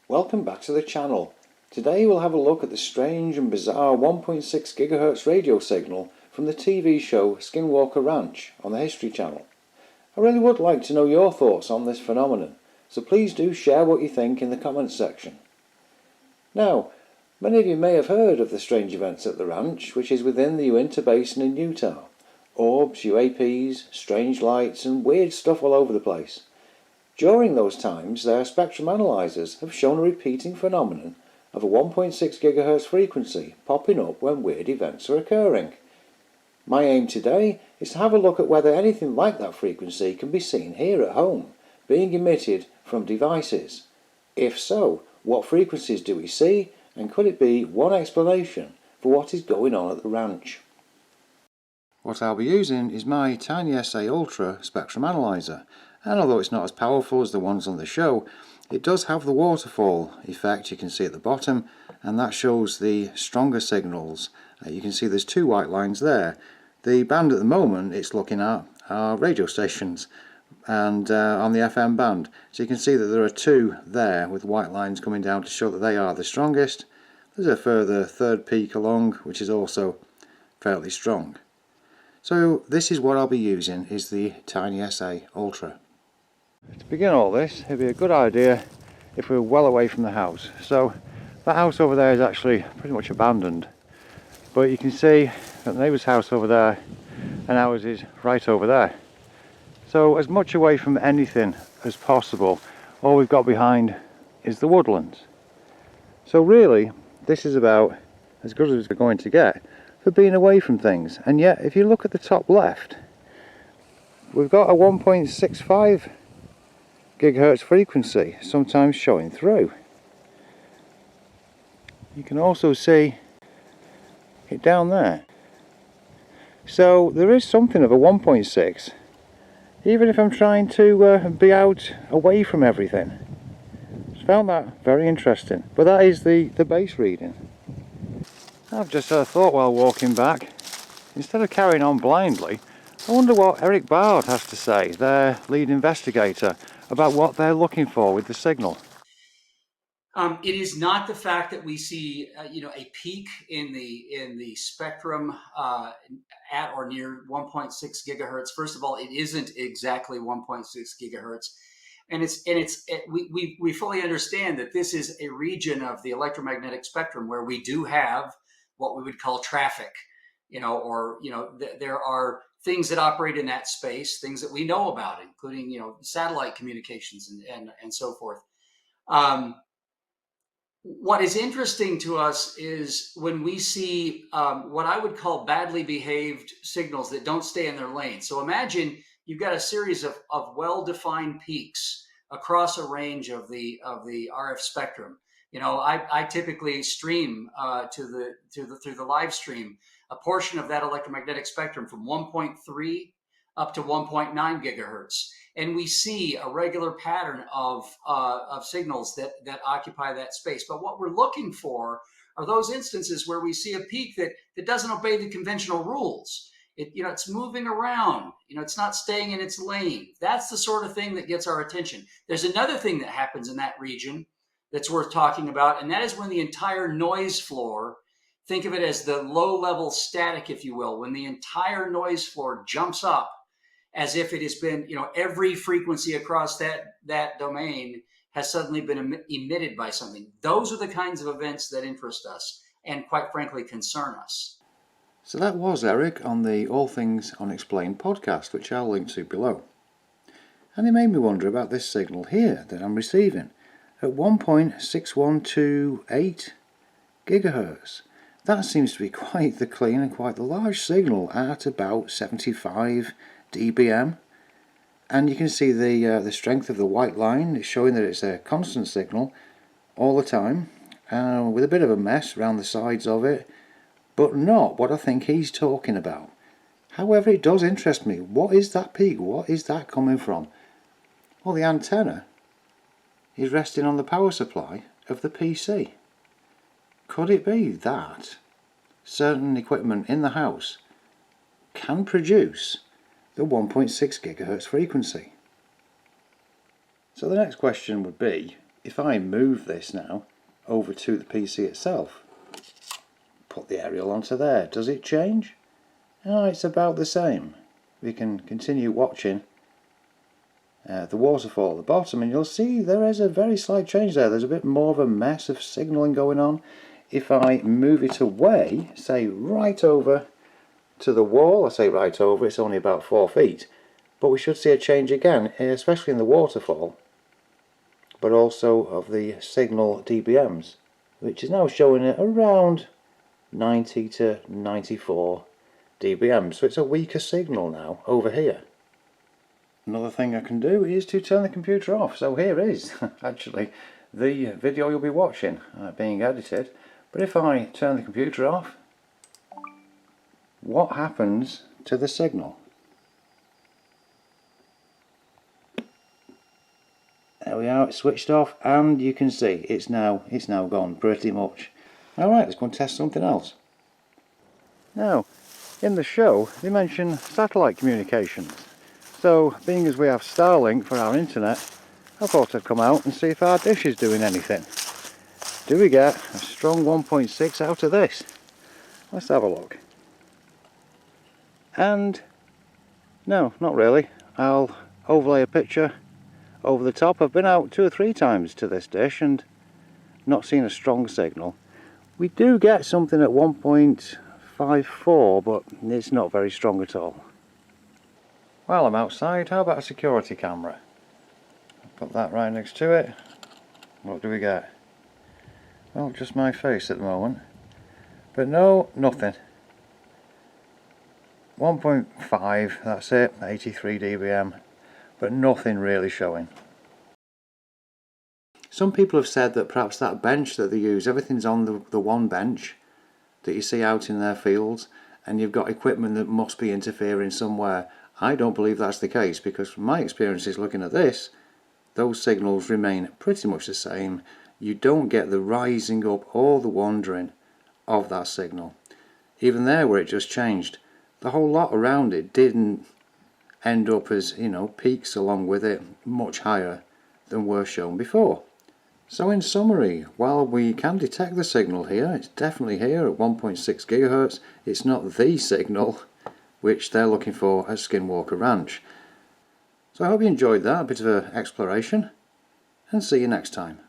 Welcome back to the channel. Today we'll have a look at the strange and bizarre 1.6 GHz radio signal from the TV show Skinwalker Ranch on the History Channel. I really would like to know your thoughts on this phenomenon, so please do share what you think in the comments section. Now, many of you may have heard of the strange events at the ranch, which is within the Uinta Basin in Utah. Orbs, UAPs, strange lights and weird stuff all over the place. During those times, their spectrum analyzers have shown a repeating phenomenon of a 1.6 GHz frequency popping up when weird events are occurring. My aim today is to have a look at whether anything like that frequency can be seen here at home, being emitted from devices. If so, what frequencies do we see, and could it be one explanation for what is going on at the ranch? What I'll be using is my Tiny SA Ultra spectrum analyzer, and although it's not as powerful as the ones on the show, it does have the waterfall effect you can see at the bottom, and that shows the stronger signals. You can see there's two white lines there. The band at the moment it's looking at are radio stations and on the FM band, so you can see that there are two there with white lines coming down to show that they are the strongest. There's a further third peak along which is also fairly strong. So this is what I'll be using, is the Tiny SA Ultra. To begin all this, it'd be a good idea if we were well away from the house. So that house over there is actually pretty much abandoned, but you can see that the neighbour's house over there and ours is right over there. So as much away from anything as possible, all we've got behind is the woodlands. So really this is about as good as we're going to get for being away from things. And yet if you look at the top left, we've got a 1.65 gigahertz frequency sometimes showing through. You can also see it down there. So there is something of a 1.6, even if I'm trying to be out away from everything. Just found that very interesting. But that is the base reading. I've just had a thought while walking back. Instead of carrying on blindly, I wonder what Erik Bard has to say, their lead investigator, about what they're looking for with the signal. It is not the fact that we see, a peak in the spectrum at or near 1.6 gigahertz. First of all, it isn't exactly 1.6 gigahertz, and we fully understand that this is a region of the electromagnetic spectrum where we do have what we would call traffic, there are things that operate in that space, things that we know about, including, satellite communications and so forth. What is interesting to us is when we see what I would call badly behaved signals that don't stay in their lane. So imagine you've got a series of well-defined peaks across a range of the RF spectrum. I typically stream through the live stream a portion of that electromagnetic spectrum from 1.3 up to 1.9 gigahertz. And we see a regular pattern of signals that occupy that space. But what we're looking for are those instances where we see a peak that doesn't obey the conventional rules. It's moving around. It's not staying in its lane. That's the sort of thing that gets our attention. There's another thing that happens in that region that's worth talking about, and that is when the entire noise floor, think of it as the low-level static, if you will, when the entire noise floor jumps up as if it has been, every frequency across that domain has suddenly been emitted by something. Those are the kinds of events that interest us and, quite frankly, concern us. So that was Erik on the All Things Unexplained podcast, which I'll link to below. And it made me wonder about this signal here that I'm receiving at 1.6128 gigahertz. That seems to be quite the clean and quite the large signal at about 75 dBm, and you can see the strength of the white line. It's showing that it's a constant signal all the time, with a bit of a mess around the sides of it, but not what I think he's talking about. However, it does interest me. What is that peak? What is that coming from? Well, the antenna is resting on the power supply of the PC. Could it be that certain equipment in the house can produce the 1.6 gigahertz frequency? So the next question would be, if I move this now over to the PC itself, put the aerial onto there, does it change? Oh, it's about the same. We can continue watching the waterfall at the bottom, and you'll see there is a very slight change there. There's a bit more of a mess of signalling going on. If I move it away, say right over to the wall, I say right over, it's only about 4 feet, but we should see a change again, especially in the waterfall, but also of the signal dBms, which is now showing at around 90 to 94 dBm, so it's a weaker signal now over here. Another thing I can do is to turn the computer off. So here is actually the video you'll be watching being edited. But if I turn the computer off, what happens to the signal? There we are, it's switched off, and you can see it's now gone pretty much. Alright, let's go and test something else. Now, in the show they mention satellite communications. So, being as we have Starlink for our internet, I thought I'd come out and see if our dish is doing anything. Do we get a strong 1.6 out of this? Let's have a look. And no, not really. I'll overlay a picture over the top. I've been out 2 or 3 times to this dish and not seen a strong signal. We do get something at 1.54, but it's not very strong at all. While I'm outside, how about a security camera? Put that right next to it. What do we get? Well, just my face at the moment. But no, nothing. 1.5, that's it, 83 dBm. But nothing really showing. Some people have said that perhaps that bench that they use, everything's on the one bench that you see out in their fields, and you've got equipment that must be interfering somewhere. I don't believe that's the case, because from my experiences looking at this, those signals remain pretty much the same. You don't get the rising up or the wandering of that signal. Even there where it just changed, the whole lot around it didn't end up as, you know, peaks along with it much higher than were shown before. So in summary, while we can detect the signal here, it's definitely here at 1.6 gigahertz, it's not the signal which they're looking for at Skinwalker Ranch. So I hope you enjoyed that, a bit of an exploration, and see you next time.